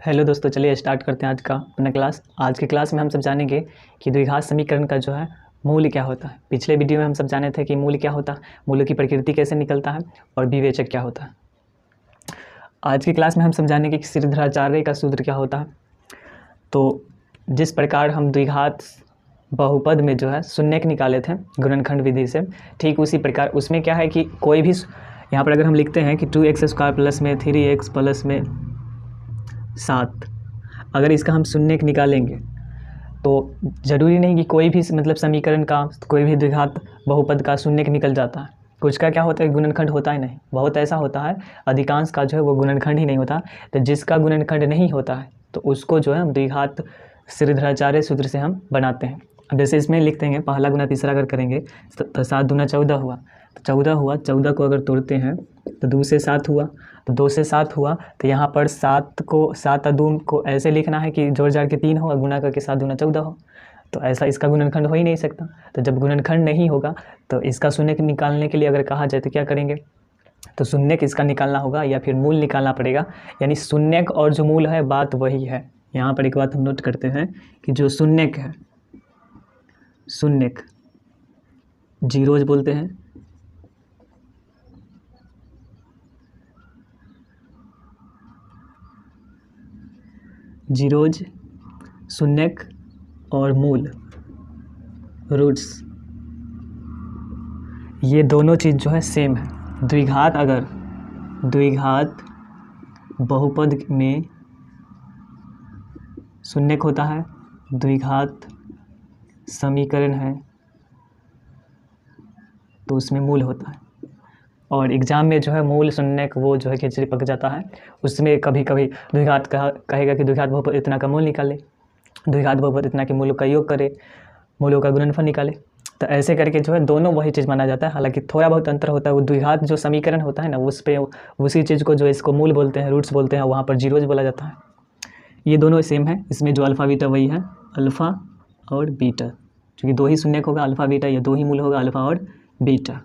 Hello दोस्तों, चलिए start करते हैं आज का अपना क्लास। आज के क्लास में हम सब जानेंगे कि द्विघात समीकरण का जो है मूल क्या होता है। पिछले वीडियो में हम सब जाने थे कि मूल क्या होता है, मूलों की प्रकृति कैसे निकलता है और विवेचक क्या होता है। आज की क्लास में हम सब जानेंगे कि श्रीधराचार्य का सूत्र क्या होता है। तो जिस प्रकार हम द्विघात बहुपद में जो है शून्यक निकाले थे गुणनखंड विधि से, ठीक उसी प्रकार उसमें क्या है कि कोई भी यहाँ पर अगर हम लिखते हैं कि 2x² प्लस में 3x प्लस में 7, अगर इसका हम शून्यक निकालेंगे तो ज़रूरी नहीं कि कोई भी मतलब समीकरण का कोई भी द्विघात बहुपद का शून्यक निकल जाता है। कुछ का क्या होता है, गुणनखंड होता ही नहीं। बहुत ऐसा होता है, अधिकांश का जो है वो गुणनखंड ही नहीं होता। तो जिसका गुणनखंड नहीं होता है तो उसको जो है हम द्विघात श्रीधराचार्य सूत्र से हम बनाते हैं। अब जैसे इसमें लिखते हैं पहला गुना तीसरा अगर करेंगे तो 7 दूना 14 हुआ, तो 14 हुआ। 14 को अगर तोड़ते हैं तो 2 से 7 हुआ, तो 2 से 7 हुआ। तो यहाँ पर 7 और 2 को ऐसे लिखना है कि जोड़ जाड़ के 3 हो और गुना करके 7 दूना 14 हो। तो ऐसा इसका गुणनखंड हो ही नहीं सकता। तो जब गुणनखंड नहीं होगा तो इसका शून्यक निकालने के लिए अगर कहा जाए तो क्या करेंगे, तो शून्यक इसका निकालना होगा या फिर मूल निकालना पड़ेगा। यानी शून्यक और जो मूल है बात वही है। यहाँ पर एक बात हम नोट करते हैं कि जो शून्यक है, शून्यक जीरोज बोलते हैं, जीरोज शून्यक और मूल रूट्स, ये दोनों चीज़ जो है सेम है। द्विघात अगर द्विघात बहुपद में शून्यक होता है, द्विघात समीकरण है, तो उसमें मूल होता है। और एग्ज़ाम में जो है मूल शून्यक वो जो है खिचड़ी पक जाता है। उसमें कभी कभी द्विघात कहेगा कि द्विघात बहुपद इतना का मूल निकाले, द्विघात बहुपद इतना के मूलों का योग करे, मूलों का गुणनफल निकाले। तो ऐसे करके जो है दोनों वही चीज़ माना जाता है। हालांकि थोड़ा बहुत अंतर होता है। वो द्विघात जो समीकरण होता है ना, उस पर उसी चीज़ को जो इसको मूल बोलते हैं, रूट्स बोलते हैं, वहाँ पर जीरोज बोला जाता है। ये दोनों सेम है। इसमें जो अल्फ़ा बीटा वही है, अल्फ़ा और बीटा, क्योंकि दो ही शून्यक होगा अल्फ़ा बीटा, या दो ही मूल होगा अल्फ़ा और बीटा।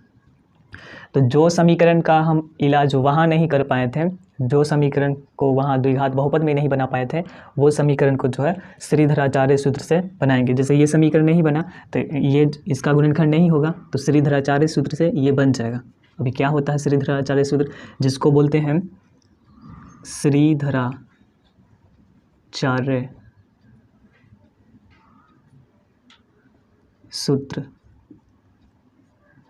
तो जो समीकरण का हम इलाज वहाँ नहीं कर पाए थे, जो समीकरण को वहाँ द्विघात बहुपद में नहीं बना पाए थे, वो समीकरण को जो है श्रीधराचार्य सूत्र से बनाएंगे। जैसे ये समीकरण नहीं बना तो ये इसका गुणनखंड नहीं होगा, तो श्रीधराचार्य सूत्र से ये बन जाएगा। अभी क्या होता है श्रीधराचार्य सूत्र, जिसको बोलते हैं श्रीधराचार्य सूत्र,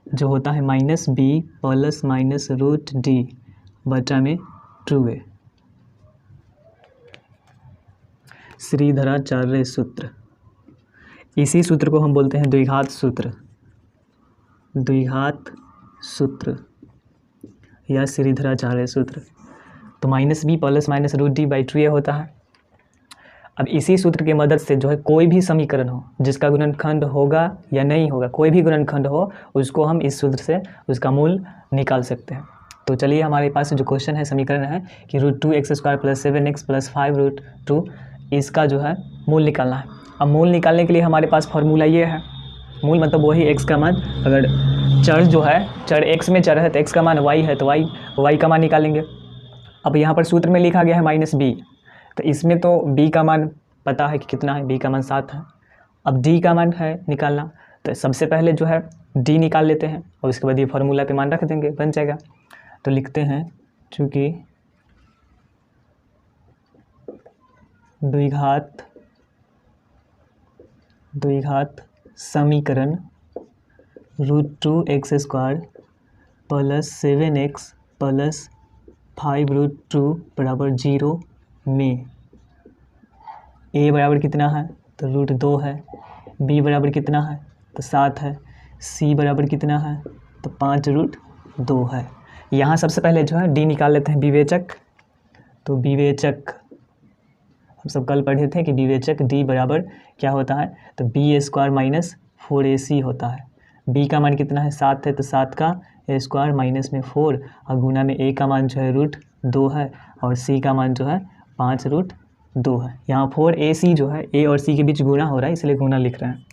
जो होता है -b plus minus root d बटा में 2a। श्रीधराचार्य सूत्र, इसी सूत्र को हम बोलते हैं द्विघात सूत्र, द्विघात सूत्र या श्रीधराचार्य सूत्र। तो -b plus minus root d by 2a होता है। अब इसी सूत्र की मदद से जो है कोई भी समीकरण हो जिसका गुणनखंड होगा या नहीं होगा, कोई भी गुणनखंड हो, उसको हम इस सूत्र से उसका मूल निकाल सकते हैं। तो चलिए हमारे पास जो क्वेश्चन है, समीकरण है कि √2x² प्लस 7x प्लस 5√2, इसका जो है मूल निकालना है। अब मूल निकालने के लिए हमारे पास फॉर्मूला ये है। मूल मतलब वही x का मान, अगर चर जो है, चर x में चर है तो x का मान y है, तो y का मान निकालेंगे। अब यहाँ पर सूत्र में लिखा गया है -b, तो इसमें तो b का मान पता है कि कितना है, b का मान 7 है। अब d का मान है निकालना, तो सबसे पहले जो है d निकाल लेते हैं और उसके बाद ये फार्मूला पे मान रख देंगे, बन जाएगा। तो लिखते हैं चूँकि द्विघात समीकरण √2x² प्लस 7x प्लस 5√2 बराबर 0 में a बराबर कितना है, तो √2 है, b बराबर कितना है, तो 7 है, c बराबर कितना है, तो 5√2 है। यहाँ सबसे पहले जो है d निकाल लेते हैं, विवेचक। तो विवेचक हम सब कल पढ़े थे कि विवेचक d बराबर क्या होता है, तो b² माइनस 4ac होता है। b का मान कितना है, 7 है, तो 7 का a² माइनस में 4 और गुना में a का मान जो है √2 है और c का मान जो है 5√2 है। यहाँ 4ac जो है a और c के बीच गुना हो रहा है, इसलिए गुना लिख रहे हैं।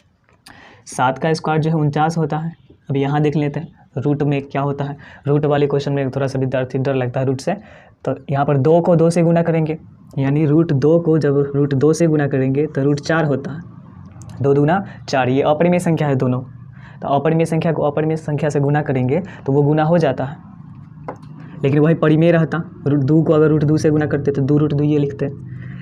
7 का स्क्वायर जो है 49 होता है। अब यहाँ देख लेते हैं, रूट में क्या होता है, रूट वाले क्वेश्चन में थोड़ा सा विद्यार्थी डर लगता है रूट से। तो यहाँ पर 2 को 2 से गुना करेंगे, यानी रूट 2 को जब रूट 2 से गुना करेंगे तो रूट 4 होता है। 2 दूना 4, ये अपरिमेय संख्या है दोनों। तो अपरिमेय संख्या को अपरिमेय संख्या से गुना करेंगे तो वो गुना हो जाता है, लेकिन वही परिमेय रहता। रूट 2 को अगर रूट 2 से गुना करते तो 2 रूट 2 ये लिखते।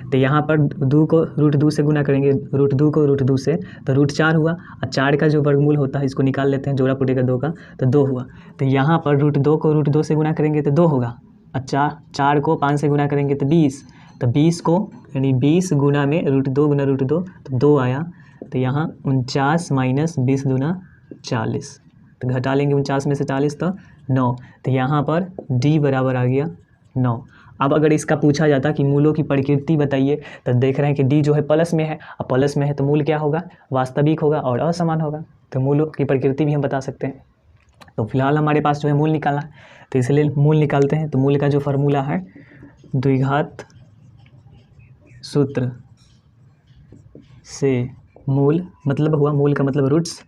तो यहाँ पर 2 को रूट 2 से गुना करेंगे, रूट 2 को रूट 2 से, तो रूट 4 हुआ। और 4 का जो वर्गमूल होता है इसको निकाल लेते हैं, जोड़ा पुटेगा 2 का, तो 2 हुआ। तो यहाँ पर रूट 2 को रूट 2 से गुना करेंगे तो 2 होगा। अच्छा, 4 को 5 से गुना करेंगे तो 20, तो 20 को यानी 20 गुना में रूट 2 गुना रूट 2 तो 2 आया। तो यहाँ 49 माइनस 20 दूना 40, तो घटा लेंगे 49 में से 40 तो 9। तो यहाँ पर डी बराबर आ गया 9। अब अगर इसका पूछा जाता कि मूलों की प्रकृति बताइए, तो देख रहे हैं कि डी जो है प्लस में है, अब प्लस में है तो मूल क्या होगा, वास्तविक होगा और असमान होगा। तो मूलों की प्रकृति भी हम बता सकते हैं। तो फिलहाल हमारे पास जो है मूल निकालना है, तो इसलिए मूल निकालते हैं। तो मूल का जो फार्मूला है द्विघात सूत्र से मूल, मतलब हुआ मूल का मतलब रूट्स,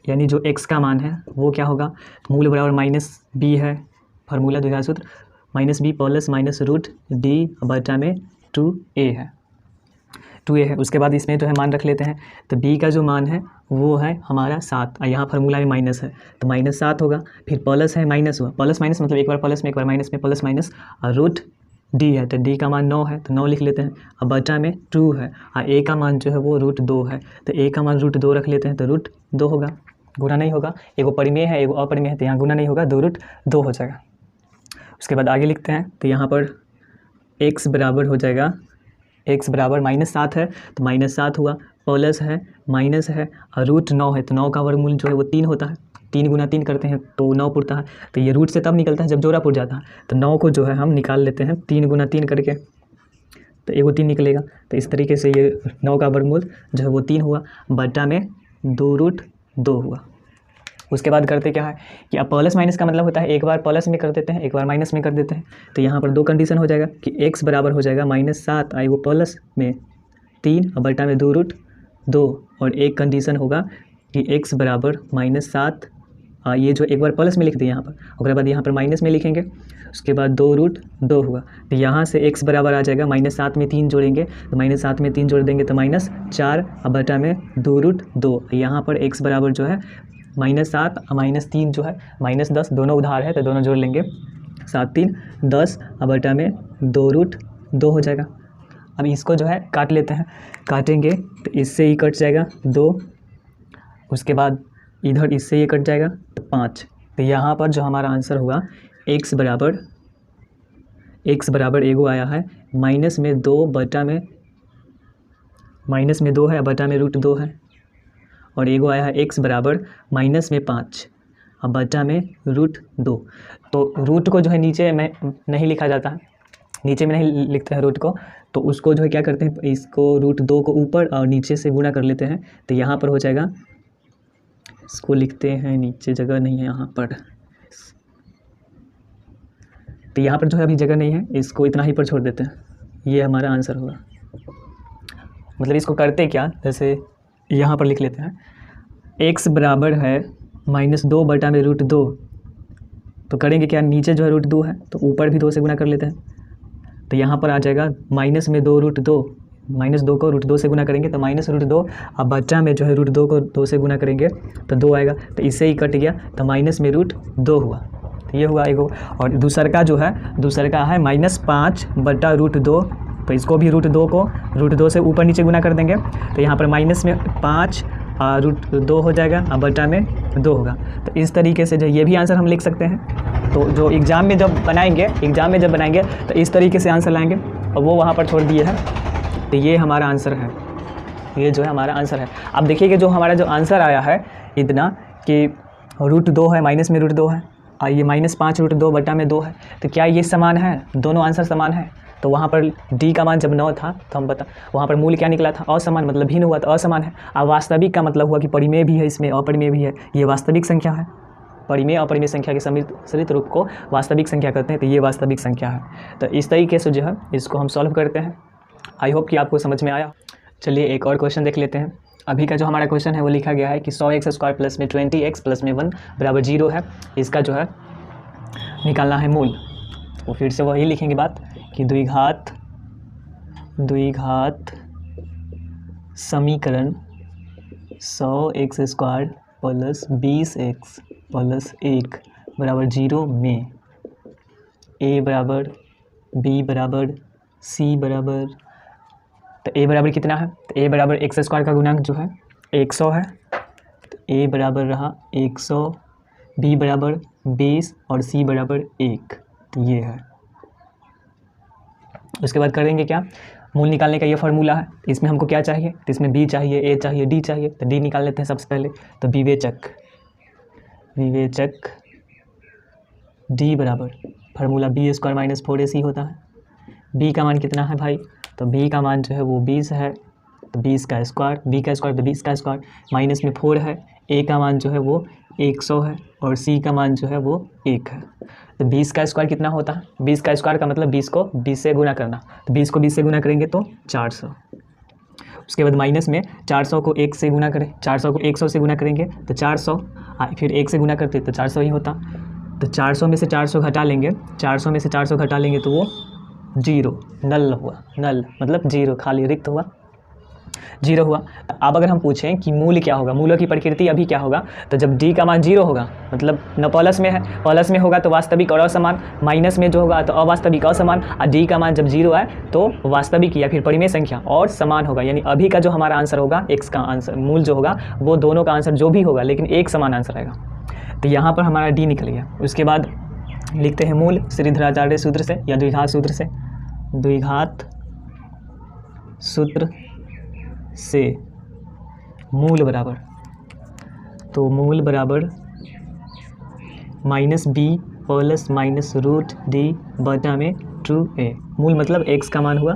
यानी जो x का मान है वो क्या होगा, मूल बराबर माइनस बी है, फार्मूला द्विघात सूत्र minus b plus minus root d बटा में 2a है, 2a है। उसके बाद इसमें जो है मान रख लेते हैं। तो b का जो मान है वो है हमारा 7, यहाँ फार्मूला में माइनस है तो माइनस 7 होगा। फिर प्लस है माइनस हुआ, प्लस माइनस मतलब एक बार प्लस में एक बार माइनस में, प्लस माइनस, और रूट डी है तो डी का मान 9 है तो 9 लिख लेते हैं। अब बटा में 2 है और a का मान जो है वो रूट 2 है, तो a का मान रूट 2 रख लेते हैं तो रूट 2 होगा, गुना नहीं होगा। एगो परिमेय है एगो अपरिमेय है तो यहाँ गुना नहीं होगा, 2 रूट 2 हो जाएगा। उसके बाद आगे लिखते हैं। तो यहाँ पर x बराबर हो जाएगा, x बराबर -7 है तो -7 हुआ, प्लस है माइनस है और रूट 9 है तो 9 का वर्गमूल जो है वो 3 होता है। 3 गुना 3 करते हैं तो 9 पुरता है। तो ये रूट से तब निकलता है जब जोड़ा पुर जाता है। तो 9 को जो है हम निकाल लेते हैं 3 गुना 3 करके, तो एगो 3 निकलेगा। तो इस तरीके से ये 9 का वर्गमूल जो है वो 3 हुआ, बटा में 2 रूट 2 हुआ। उसके बाद करते क्या है कि अब प्लस माइनस का मतलब होता है एक बार प्लस में कर देते हैं एक बार माइनस में कर देते हैं। तो यहाँ पर 2 कंडीशन हो जाएगा कि x बराबर हो जाएगा -7 आई वो प्लस में 3 और बटा में 2 रूट 2, और एक कंडीशन होगा कि x बराबर -7, ये जो एक बार प्लस में लिख दिए यहाँ पर, उसके बाद यहाँ पर माइनस में लिखेंगे, उसके बाद 2 रूट 2 हुआ। तो यहाँ से x बराबर आ जाएगा -7 में 3 जोड़ेंगे तो -7 में 3 जोड़ देंगे तो -4 और बटा में 2 रूट 2। यहाँ पर x बराबर जो है -7 और -3 जो है -10, दोनों उधार है तो दोनों जोड़ लेंगे, 7 3 10 और बटा में 2 रूट 2 हो जाएगा। अब इसको जो है काट लेते हैं, काटेंगे तो इससे ही कट जाएगा 2, उसके बाद इधर इससे ये कट जाएगा तो 5। तो यहाँ पर जो हमारा आंसर हुआ x बराबर एगो आया है माइनस में 2 बटा में -2 है बटा में रूट 2 है, और एगो आया है x बराबर -5 और बटा में रूट 2। तो रूट को जो है नीचे में नहीं लिखा जाता है, नीचे में नहीं लिखते हैं रूट को, तो उसको जो है क्या करते हैं, इसको रूट 2 को ऊपर और नीचे से गुना कर लेते हैं। तो यहाँ पर हो जाएगा, इसको लिखते हैं, नीचे जगह नहीं है यहाँ पर, तो यहाँ पर जो है अभी जगह नहीं है, इसको इतना ही पर छोड़ देते हैं, ये हमारा आंसर होगा। मतलब इसको करते क्या, जैसे यहाँ पर लिख लेते हैं x बराबर है -2 बटा में रूट 2, तो करेंगे क्या, नीचे जो है रूट 2 है तो ऊपर भी 2 से गुना कर लेते हैं। तो यहाँ पर आ जाएगा -2 रूट 2, -2 को रूट 2 से गुना करेंगे तो -√2, अब बच्चा में जो है रूट 2 को 2 से गुना करेंगे तो 2 आएगा, तो इससे ही कट गया तो -√2 हुआ। तो ये हुआ एगो, और दूसर का जो है -5 बटा रूट 2, तो इसको भी रूट 2 को रूट 2 से ऊपर नीचे गुना कर देंगे, तो यहाँ पर -5 रूट 2 हो जाएगा और बटा में 2 होगा। तो इस तरीके से जो ये भी आंसर हम लिख सकते हैं। तो जो एग्ज़ाम में जब बनाएंगे तो इस तरीके से आंसर लाएंगे, और वो वहाँ पर छोड़ दिए हैं। तो ये हमारा आंसर है, ये जो है हमारा आंसर है। अब देखिए कि जो हमारा जो आंसर आया है इतना कि रूट 2 है, माइनस में रूट 2 है, और ये -5 रूट 2 बटा में 2 है, तो क्या ये समान है, दोनों आंसर समान है। तो वहाँ पर डी का मान जब 9 था तो हम वहाँ पर मूल क्या निकला था, असमान, मतलब भिन्न हुआ तो असमान है। अब वास्तविक का मतलब हुआ कि परिमेय भी है, इसमें अपरिमेय भी है, ये वास्तविक संख्या है। परिमेय अपरिमेय संख्या के सम्मिलित रूप को वास्तविक संख्या कहते हैं, तो ये वास्तविक संख्या है। तो इस तरीके से जो है इसको हम सॉल्व करते हैं। आई होप कि आपको समझ में आया। चलिए एक और क्वेश्चन देख लेते हैं। अभी का जो हमारा क्वेश्चन है वो लिखा गया है कि 100x² प्लस में 20x प्लस में 1 बराबर 0 है, इसका जो है निकालना है मूल। तो फिर से वही लिखेंगे बात कि द्विघात समीकरण 100x² प्लस 20x प्लस 1 बराबर 0 में a बराबर b बराबर c बराबर, तो a बराबर कितना है, तो a बराबर x² का गुणांक जो है 100 है, तो a बराबर रहा 100, b बराबर 20 और c बराबर 1, तो ये है। उसके बाद करेंगे क्या, मूल निकालने का ये फार्मूला है। इसमें हमको क्या चाहिए, तो इसमें b चाहिए, a चाहिए, d चाहिए, तो d निकाल लेते हैं सबसे पहले। तो विवेचक d बराबर फार्मूला b² माइनस 4ac होता है। b का मान कितना है भाई, तो b का मान जो है वो 20 है, तो 20 का स्क्वायर, b का स्क्वायर तो 20 का स्क्वायर, माइनस में 4 है, a का मान जो है वो 100 है और c का मान जो है वो 1 है। तो 20 का स्क्वायर कितना होता है, 20 का स्क्वायर का मतलब 20 को 20 से गुना करना, तो 20 को 20 से गुना करेंगे तो 400। उसके बाद माइनस में 400 को 1 से गुना करें, 400 को 100 से गुना करेंगे तो 400, फिर 1 से गुना करते तो 400 ही होता। तो 400 में से 400 घटा लेंगे, 400 में से 400 घटा लेंगे तो वो 0 नल हुआ, नल मतलब 0 खाली रिक्त हुआ, 0 हुआ। अब अगर हम पूछें कि मूल क्या होगा, मूलों की प्रकृति अभी क्या होगा, तो जब d का मान 0 होगा मतलब न प्लस में है, प्लस में होगा तो वास्तविक और असमान, माइनस में जो होगा तो अवास्तविक असमान, और d का मान जब 0 है तो वास्तविक या फिर परिमेय संख्या और समान होगा। यानी अभी का जो हमारा आंसर होगा, x का आंसर मूल जो होगा वो दोनों का आंसर जो भी होगा लेकिन एक समान आंसर आएगा। तो यहाँ पर हमारा d निकल गया। उसके बाद लिखते हैं मूल श्रीधराचार्य सूत्र से या द्विघात सूत्र से, द्विघात सूत्र से मूल बराबर, तो मूल बराबर minus b plus minus root d बटा में 2a। मूल मतलब x का मान हुआ।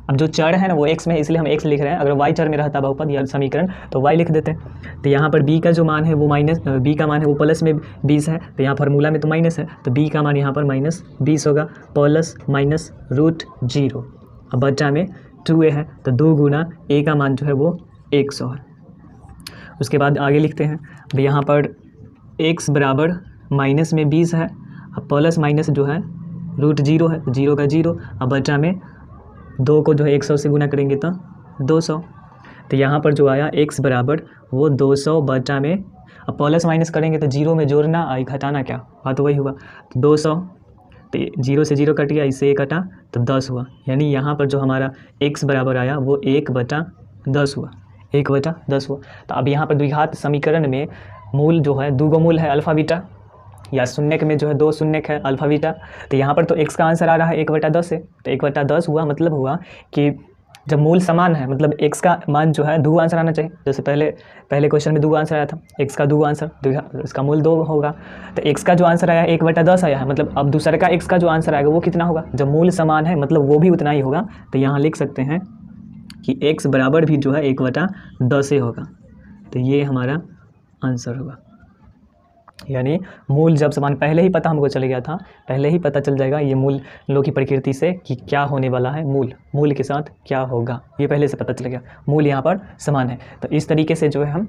अब जो चर है ना वो x में है इसलिए हम x लिख रहे हैं, अगर y चर में रहता बहुपद या समीकरण तो y लिख देते हैं। तो यहाँ पर b का जो मान है वो b का मान है वो प्लस में 20 है, तो यहाँ फार्मूला में तो माइनस है, तो b का मान यहाँ पर माइनस 20 होगा, प्लस माइनस रूट 0, अब बचा में 2a है, तो 2 गुना a का मान जो है वो 100 है। उसके बाद आगे लिखते हैं, अब यहाँ पर x बराबर माइनस में 20 है, अब प्लस माइनस जो है रूट 0 है, तो 0 का 0, अब बचा में 2 को जो है 100 से गुना करेंगे तो 200। तो यहाँ पर जो आया x बराबर वो 200 बचा में, अब प्लस माइनस करेंगे तो 0 में जोड़ना और घटाना क्या बात वही हुआ, तो 200, तो 0 से 0 कट गया, इससे 1 कटा तो 10 हुआ। यानी यहाँ पर जो हमारा x बराबर आया वो 1/10 हुआ, 1/10 हुआ। तो अब यहाँ पर द्विघात समीकरण में मूल जो है 2 मूल है अल्फा बीटा, या शून्यक में जो है 2 शून्यक है अल्फा बीटा। तो यहाँ पर तो x का आंसर आ रहा है 1/10 है, तो 1/10 हुआ, मतलब हुआ कि जब मूल समान है मतलब x का मान जो है 2 आंसर आना चाहिए। जैसे पहले क्वेश्चन में 2 आंसर आया था, x का 2 आंसर, तो इसका मूल 2 होगा। तो x का जो आंसर आया 1/10 आया है, मतलब अब दूसरे का x का जो आंसर आएगा वो कितना होगा, जब मूल समान है मतलब वो भी उतना ही होगा। तो यहाँ लिख सकते हैं कि x बराबर भी जो है 1/10 ही होगा, तो ये हमारा आंसर होगा। यानी मूल जब समान पहले ही पता हमको चल गया था, पहले ही पता चल जाएगा ये मूलों की प्रकृति से कि क्या होने वाला है, मूल के साथ क्या होगा, ये पहले से पता चल गया। मूल यहाँ पर समान है, तो इस तरीके से जो है हम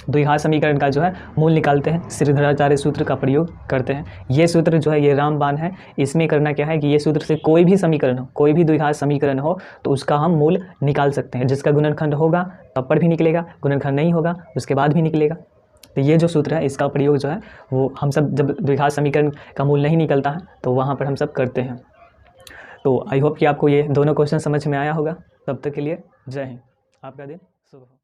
द्विघात समीकरण का जो है मूल निकालते हैं, श्रीधराचार्य सूत्र का प्रयोग करते हैं। ये सूत्र जो है ये रामबाण है। इसमें करना क्या है कि ये सूत्र से कोई भी समीकरण हो, कोई भी द्विघात समीकरण हो तो उसका हम मूल निकाल सकते हैं। जिसका गुणनखंड होगा तब पर भी निकलेगा, गुणनखंड नहीं होगा उसके बाद भी निकलेगा। तो ये जो सूत्र है इसका प्रयोग जो है वो हम सब जब द्विघात समीकरण का मूल नहीं निकलता है तो वहाँ पर हम सब करते हैं। तो आई होप कि आपको ये दोनों क्वेश्चन समझ में आया होगा। तब तक के लिए जय हिंद, आपका दिन शुभ हो।